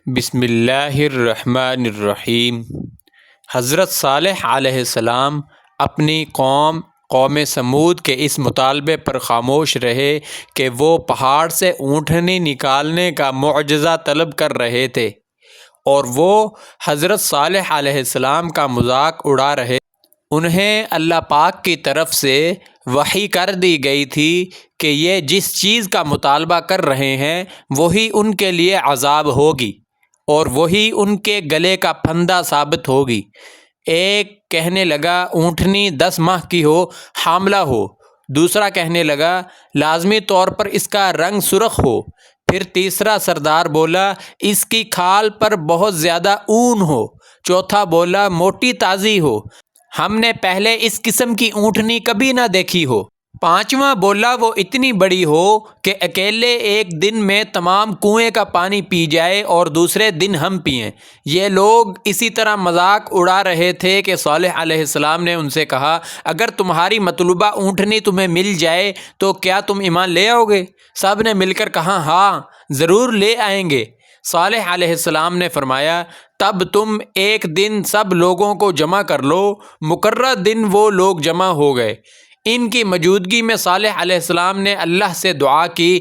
بسم اللہ الرحمن الرحیم۔ حضرت صالح علیہ السلام اپنی قوم سمود کے اس مطالبے پر خاموش رہے کہ وہ پہاڑ سے اونٹنی نکالنے کا معجزہ طلب کر رہے تھے، اور وہ حضرت صالح علیہ السلام کا مذاق اڑا رہے۔ انہیں اللہ پاک کی طرف سے وحی کر دی گئی تھی کہ یہ جس چیز کا مطالبہ کر رہے ہیں وہی ان کے لیے عذاب ہوگی اور وہی ان کے گلے کا پھندہ ثابت ہوگی۔ ایک کہنے لگا اونٹنی 10 ماہ کی ہو، حاملہ ہو۔ دوسرا کہنے لگا لازمی طور پر اس کا رنگ سرخ ہو۔ پھر تیسرا سردار بولا اس کی کھال پر بہت زیادہ اون ہو۔ چوتھا بولا موٹی تازی ہو، ہم نے پہلے اس قسم کی اونٹنی کبھی نہ دیکھی ہو۔ پانچواں بولا وہ اتنی بڑی ہو کہ اکیلے ایک دن میں تمام کنویں کا پانی پی جائے اور دوسرے دن ہم پئیں۔ یہ لوگ اسی طرح مذاق اڑا رہے تھے کہ صالح علیہ السلام نے ان سے کہا اگر تمہاری مطلوبہ اونٹنی تمہیں مل جائے تو کیا تم ایمان لے آؤ گے؟ سب نے مل کر کہا ہاں ضرور لے آئیں گے۔ صالح علیہ السلام نے فرمایا تب تم ایک دن سب لوگوں کو جمع کر لو۔ مقررہ دن وہ لوگ جمع ہو گئے۔ ان کی موجودگی میں صالح علیہ السلام نے اللہ سے دعا کی۔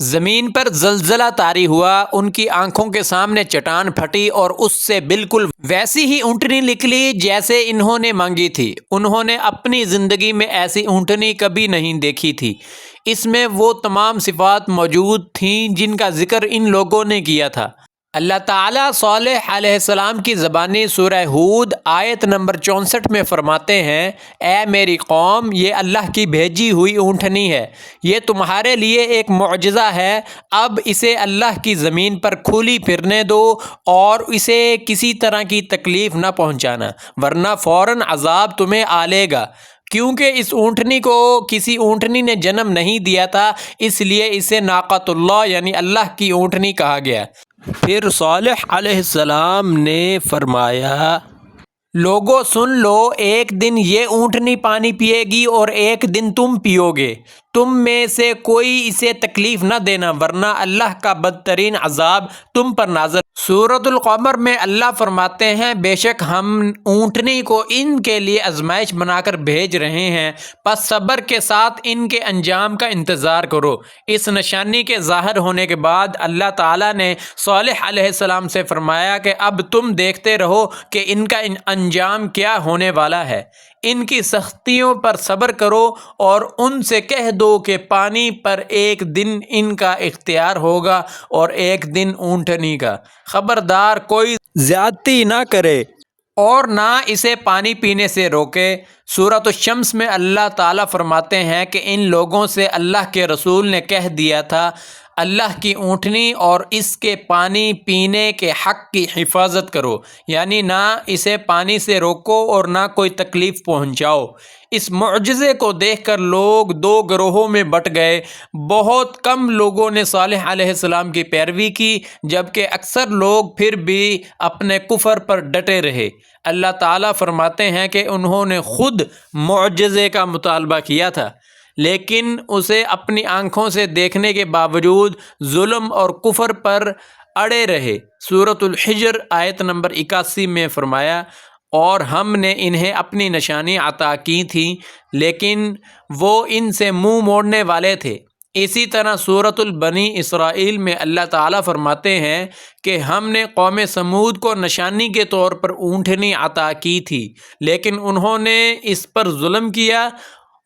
زمین پر زلزلہ طاری ہوا، ان کی آنکھوں کے سامنے چٹان پھٹی اور اس سے بالکل ویسی ہی اونٹنی نکلی جیسے انہوں نے مانگی تھی۔ انہوں نے اپنی زندگی میں ایسی اونٹنی کبھی نہیں دیکھی تھی۔ اس میں وہ تمام صفات موجود تھیں جن کا ذکر ان لوگوں نے کیا تھا۔ اللہ تعالیٰ صالح علیہ السلام کی زبانی سورہ ہود آیت نمبر 64 میں فرماتے ہیں اے میری قوم، یہ اللہ کی بھیجی ہوئی اونٹنی ہے، یہ تمہارے لیے ایک معجزہ ہے۔ اب اسے اللہ کی زمین پر کھلی پھرنے دو اور اسے کسی طرح کی تکلیف نہ پہنچانا، ورنہ فوراً عذاب تمہیں آ لے گا۔ کیونکہ اس اونٹنی کو کسی اونٹنی نے جنم نہیں دیا تھا، اس لیے اسے ناقۃ اللہ یعنی اللہ کی اونٹنی کہا گیا۔ پھر صالح علیہ السلام نے فرمایا لوگو سن لو، ایک دن یہ اونٹنی پانی پیے گی اور ایک دن تم پیو گے۔ تم میں سے کوئی اسے تکلیف نہ دینا ورنہ اللہ کا بدترین عذاب تم پر نازل۔ سورۃ القمر میں اللہ فرماتے ہیں بے شک ہم اونٹنی کو ان کے لیے آزمائش بنا کر بھیج رہے ہیں، پس صبر کے ساتھ ان کے انجام کا انتظار کرو۔ اس نشانی کے ظاہر ہونے کے بعد اللہ تعالیٰ نے صالح علیہ السلام سے فرمایا کہ اب تم دیکھتے رہو کہ ان کا انجام کیا ہونے والا ہے۔ ان کی سختیوں پر صبر کرو اور ان سے کہہ دو کہ پانی پر ایک دن ان کا اختیار ہوگا اور ایک دن اونٹنی کا۔ خبردار کوئی زیادتی نہ کرے اور نہ اسے پانی پینے سے روکے۔ سورۃ الشمس میں اللہ تعالیٰ فرماتے ہیں کہ ان لوگوں سے اللہ کے رسول نے کہہ دیا تھا اللہ کی اونٹنی اور اس کے پانی پینے کے حق کی حفاظت کرو، یعنی نہ اسے پانی سے روکو اور نہ کوئی تکلیف پہنچاؤ۔ اس معجزے کو دیکھ کر لوگ 2 گروہوں میں بٹ گئے۔ بہت کم لوگوں نے صالح علیہ السلام کی پیروی کی جبکہ اکثر لوگ پھر بھی اپنے کفر پر ڈٹے رہے۔ اللہ تعالیٰ فرماتے ہیں کہ انہوں نے خود معجزے کا مطالبہ کیا تھا لیکن اسے اپنی آنکھوں سے دیکھنے کے باوجود ظلم اور کفر پر اڑے رہے۔ سورۃ الحجر آیت نمبر 81 میں فرمایا اور ہم نے انہیں اپنی نشانی عطا کی تھی لیکن وہ ان سے منہ موڑنے والے تھے۔ اسی طرح سورۃ البنی اسرائیل میں اللہ تعالیٰ فرماتے ہیں کہ ہم نے قوم سمود کو نشانی کے طور پر اونٹنی عطا کی تھی لیکن انہوں نے اس پر ظلم کیا۔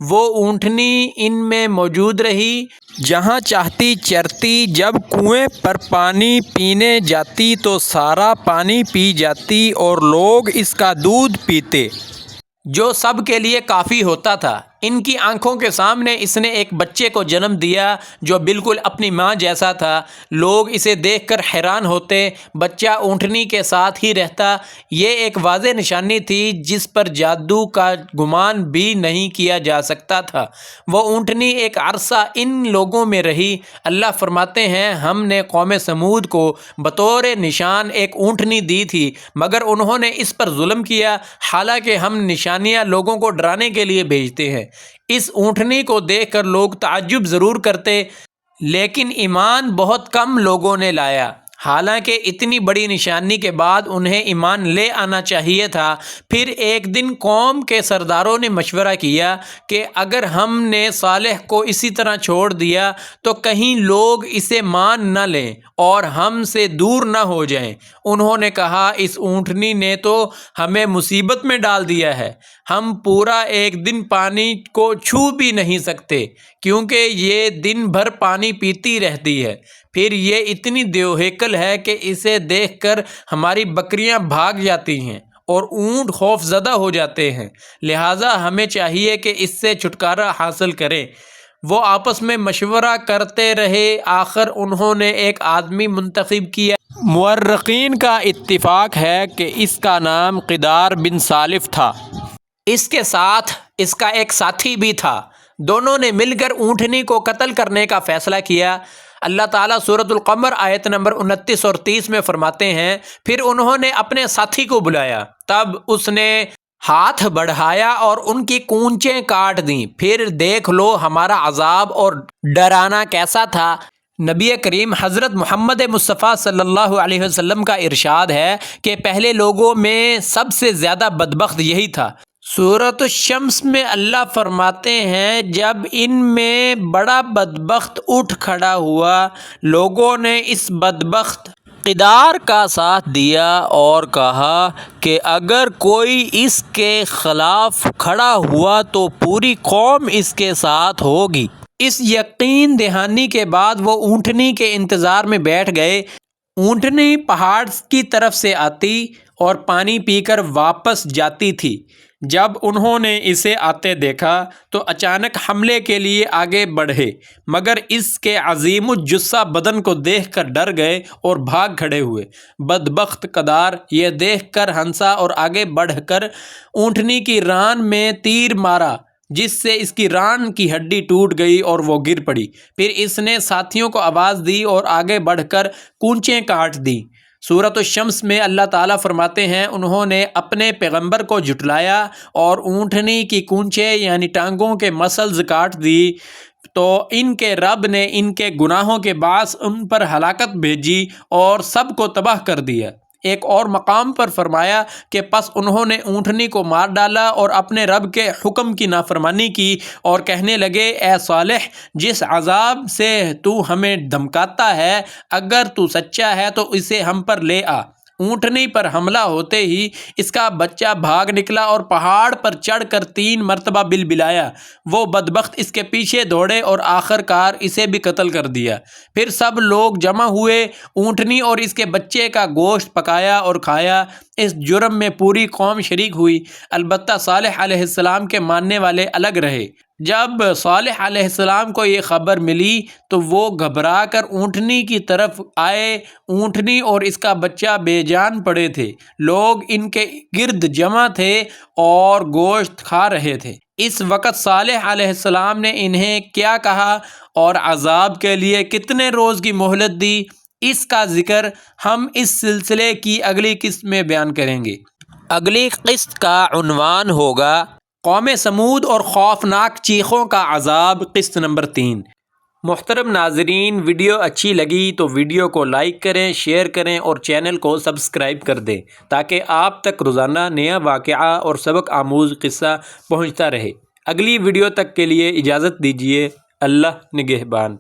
وہ اونٹنی ان میں موجود رہی، جہاں چاہتی چرتی، جب کنویں پر پانی پینے جاتی تو سارا پانی پی جاتی اور لوگ اس کا دودھ پیتے جو سب کے لیے کافی ہوتا تھا۔ ان کی آنکھوں کے سامنے اس نے ایک بچے کو جنم دیا جو بالکل اپنی ماں جیسا تھا۔ لوگ اسے دیکھ کر حیران ہوتے، بچہ اونٹنی کے ساتھ ہی رہتا۔ یہ ایک واضح نشانی تھی جس پر جادو کا گمان بھی نہیں کیا جا سکتا تھا۔ وہ اونٹنی ایک عرصہ ان لوگوں میں رہی۔ اللہ فرماتے ہیں ہم نے قوم سمود کو بطور نشان ایک اونٹنی دی تھی مگر انہوں نے اس پر ظلم کیا، حالانکہ ہم نشانیاں لوگوں کو ڈرانے کے لیے بھیجتے ہیں۔ اس اونٹنی کو دیکھ کر لوگ تعجب ضرور کرتے لیکن ایمان بہت کم لوگوں نے لایا۔ حالانکہ اتنی بڑی نشانی کے بعد انہیں ایمان لے آنا چاہیے تھا۔ پھر ایک دن قوم کے سرداروں نے مشورہ کیا کہ اگر ہم نے صالح کو اسی طرح چھوڑ دیا تو کہیں لوگ اسے مان نہ لیں اور ہم سے دور نہ ہو جائیں۔ انہوں نے کہا، اس اونٹنی نے تو ہمیں مصیبت میں ڈال دیا ہے، ہم پورا ایک دن پانی کو چھو بھی نہیں سکتے کیونکہ یہ دن بھر پانی پیتی رہتی ہے۔ پھر یہ اتنی دیوہیکل ہے کہ اسے دیکھ کر ہماری بکریاں بھاگ جاتی ہیں اور اونٹ خوف زدہ ہو جاتے ہیں، لہٰذا ہمیں چاہیے کہ اس سے چھٹکارا حاصل کریں۔ وہ آپس میں مشورہ کرتے رہے، آخر انہوں نے ایک آدمی منتخب کیا۔ مورخین کا اتفاق ہے کہ اس کا نام قدار بن سالف تھا۔ اس کے ساتھ اس کا ایک ساتھی بھی تھا۔ دونوں نے مل کر اونٹنی کو قتل کرنے کا فیصلہ کیا۔ اللہ تعالیٰ سورۃ القمر آیت نمبر 29 اور 30 میں فرماتے ہیں، پھر انہوں نے اپنے ساتھی کو بلایا، تب اس نے ہاتھ بڑھایا اور ان کی کونچیں کاٹ دیں، پھر دیکھ لو ہمارا عذاب اور ڈرانا کیسا تھا۔ نبی کریم حضرت محمد مصطفیٰ صلی اللہ علیہ وسلم کا ارشاد ہے کہ پہلے لوگوں میں سب سے زیادہ بدبخت یہی تھا۔ سورۃ الشمس میں اللہ فرماتے ہیں، جب ان میں بڑا بدبخت اٹھ کھڑا ہوا، لوگوں نے اس بدبخت قدار کا ساتھ دیا اور کہا کہ اگر کوئی اس کے خلاف کھڑا ہوا تو پوری قوم اس کے ساتھ ہوگی۔ اس یقین دہانی کے بعد وہ اونٹنی کے انتظار میں بیٹھ گئے۔ اونٹنی پہاڑ کی طرف سے آتی اور پانی پی کر واپس جاتی تھی۔ جب انہوں نے اسے آتے دیکھا تو اچانک حملے کے لیے آگے بڑھے، مگر اس کے عظیم الجثہ بدن کو دیکھ کر ڈر گئے اور بھاگ کھڑے ہوئے۔ بدبخت قدار یہ دیکھ کر ہنسا اور آگے بڑھ کر اونٹنی کی ران میں تیر مارا، جس سے اس کی ران کی ہڈی ٹوٹ گئی اور وہ گر پڑی۔ پھر اس نے ساتھیوں کو آواز دی اور آگے بڑھ کر کونچیں کاٹ دیں۔ سورۃ الشمس میں اللہ تعالیٰ فرماتے ہیں، انہوں نے اپنے پیغمبر کو جھٹلایا اور اونٹنی کی کونچیں یعنی ٹانگوں کے مسلز کاٹ دی، تو ان کے رب نے ان کے گناہوں کے باعث ان پر ہلاکت بھیجی اور سب کو تباہ کر دیا۔ ایک اور مقام پر فرمایا کہ پس انہوں نے اونٹنی کو مار ڈالا اور اپنے رب کے حکم کی نافرمانی کی اور کہنے لگے، اے صالح، جس عذاب سے تو ہمیں دھمکاتا ہے، اگر تو سچا ہے تو اسے ہم پر لے آ۔ اونٹنی پر حملہ ہوتے ہی اس کا بچہ بھاگ نکلا اور پہاڑ پر چڑھ کر 3 مرتبہ بلبلایا۔ وہ بدبخت اس کے پیچھے دوڑے اور آخر کار اسے بھی قتل کر دیا۔ پھر سب لوگ جمع ہوئے، اونٹنی اور اس کے بچے کا گوشت پکایا اور کھایا۔ اس جرم میں پوری قوم شریک ہوئی، البتہ صالح علیہ السلام کے ماننے والے الگ رہے۔ جب صالح علیہ السلام کو یہ خبر ملی تو وہ گھبرا کر اونٹنی کی طرف آئے۔ اونٹنی اور اس کا بچہ بے جان پڑے تھے، لوگ ان کے گرد جمع تھے اور گوشت کھا رہے تھے۔ اس وقت صالح علیہ السلام نے انہیں کیا کہا اور عذاب کے لیے کتنے روز کی مہلت دی، اس کا ذکر ہم اس سلسلے کی اگلی قسط میں بیان کریں گے۔ اگلی قسط کا عنوان ہوگا قوم سمود اور خوفناک چیخوں کا عذاب، قسط نمبر 3۔ محترم ناظرین، ویڈیو اچھی لگی تو ویڈیو کو لائک کریں، شیئر کریں اور چینل کو سبسکرائب کر دیں تاکہ آپ تک روزانہ نیا واقعہ اور سبق آموز قصہ پہنچتا رہے۔ اگلی ویڈیو تک کے لیے اجازت دیجیے۔ اللہ نگہبان۔